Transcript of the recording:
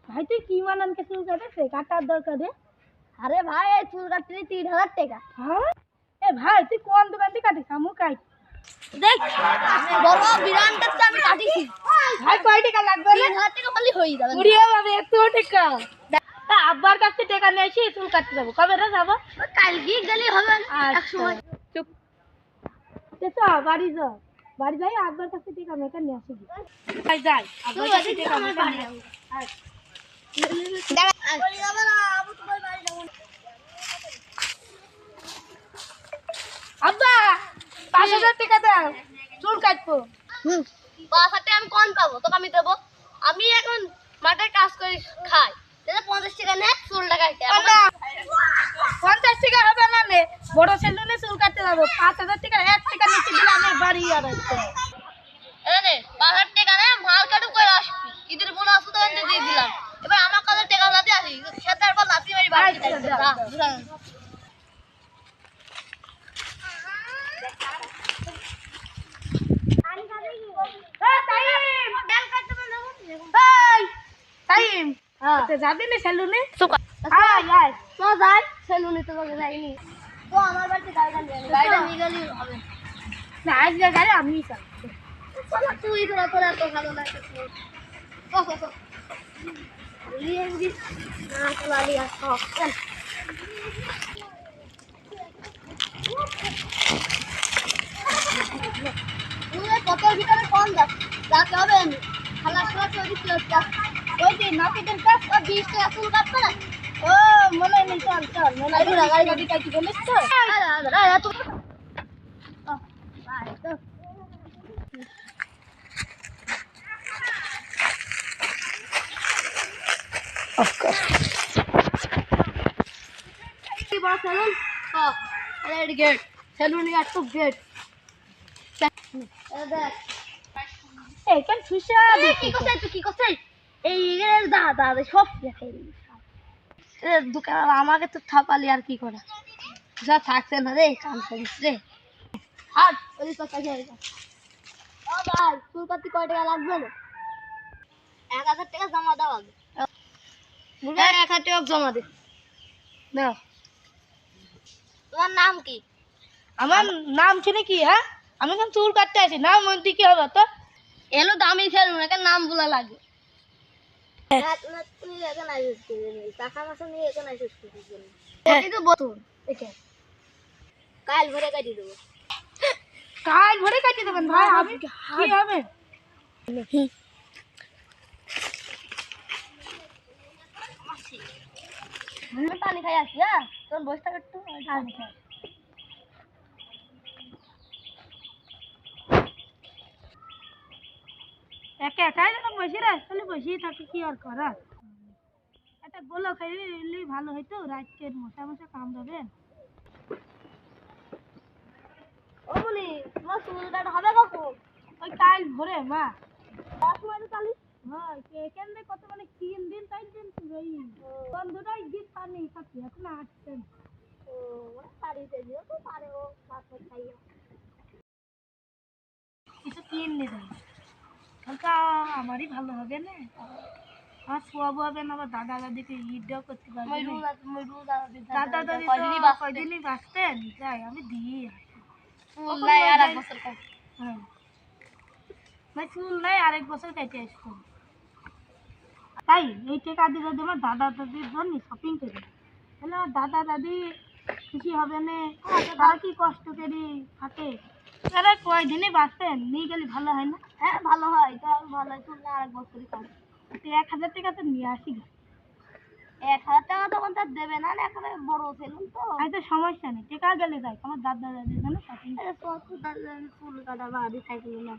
ভাই তুই কি মানানকে চুল কাটাচ্ছে কাটার দরকার রে? আরে ভাই এই চুল কাটতে 3000 টাকা। হ্যাঁ এ ভাই তুই কোন দোকান থেকে কাটিস আমু কাট দেখ বড় বিরানটা তো আমি কাটিছি। ভাই কয় টাকা লাগবে রে? 3000 টাকা বললি হয়ে যাবে। উড়িয়ে যাবে এত টাকা। তা আব্বার কাছে টাকা নিয়ে এসে চুল কাটতে যাবো কবে রে যাবো? কালকে গেলি হবে এক সময়। চুপ তো বাড়ি যা বাড়ি যাই আব্বার কাছে টাকা মেকা নিয়ে আসি ভাই যাই আব্বার কাছে টাকা মেকা নিয়ে আসি। আব্বা 5000 টাকা দাও চুল কাটবো। 5000 টাকা আমি কোন পাবো? তোকে আমি দেবো। আমি এখন মাঠে কাজ করে খাই। 50 টাকা নে চুলটা কাটতে। 50 টাকা হবে না নে বড় সেলুনে চুল কাটতে যাবো 5000 টাকা 1 টাকা নিচে দিলে আমি বাড়ি আর আসবো। এনে 5000 টাকা নে মাল কাটু করে আসবি। ঈদের বোনাস তো এনে দিয়ে দিলাম। এবার আমার কাছে টাকা লাতে আসি। সেটার পর লাতি মারি বাড়ি যাইতে। যাবি না সেলুনে? তো যাই সেলুনে তো যাইনি। তো আমার বাড়িতে গাড়ি নিয়ে গেলি হবে না আজকে গাড়ি আমি চালাবো। তুই তোরা তোরা এত ভালো লাগছে কতর ভিতরে কম যাতে হবে খালা খালা ওই দিন নাপিতের কাজ 20 টাকা চুল কাটবে না। ও মনে নেই চল চল মনে গাড়ি গাড়ি কাটি বলিস তো গেট সেলুন তো গেট এইখান সুসা কি করছিস তুই কি করছিস? এই দাদা সব দেখাই দোকান আমাকে তো থাপালি আর কি করা যা থাকছে না রে কাম করিস রে হাট ওই কথা যাই ও ভাই চুল কাটতে কয় টাকা লাগবে না? 1000 টাকা জমা দাও আগে। 1000 টাকা জমা দে দাও। তোমার নাম কি? আমার নাম চিনি কি? হ্যাঁ আমি এখন চুল কাটতে আসি নাম মন্ত্রী কি হবে তো এলো দামি সেলুন একটা নাম বলা লাগে। কাল ভরে কাটি দেবো। কাল ভরে কাটি দেবেন ভাই আমি কি হবে? পানি খাই আসি হ্যাঁ তোর বসে থাক একটু পানি খাই। একা একাই যখন বসে রে তাহলে বসেই থাকি কি আর করার। একটা গোলো খাইলে ভালো হইতো রাতকে মশা মশা কামড়াবে। ও মনি তোমার চুল কাটা হবে কখন? ওই কাল ভরে মা 10 মাইল চালি হ্যাঁ এখান থেকে কত মানে 3 দিন 4 দিন ওই বন্ধুটাই গিয়ে পানি থাকি এখন আসছেন। ও বাড়িতে দিও তো পারে ও ভাত খাইয়া কিছু কিনে দেয় ওটা আমারই ভালো হবে না আমার শোয়াবো হবে না আবার দাদা দাদিকে ঈদটাও করতে পারবে দাদা দাদি তো কয়দিনই বাঁচতেন যাই আমি দিয়ে হ্যাঁ ভাই চুল নাই আরেক বছর কেটে আসবো তাই এই টাকা দিয়ে যদি আমার দাদা দাদির জন্য শপিং করে তাহলে আমার দাদা দাদি খুশি হবে না তারা কি কষ্ট করে থাকে তারা কয়দিনই বাঁচতেন নিয়ে গেলে ভালো হয় না? হ্যাঁ ভালো হয় তো ভালো হয় চুল আরেক বছরই কাটে 1000 টাকা তো নিয়ে আসি 1000 টাকা তখন তার দেবে না এখানে বড় সেলুন তো আমি তো সমস্যা নেই টাকা গেলে যাই আমার দাদা দাদির জন্য শপিং চুল কাটা বাড়ি থাকলো না।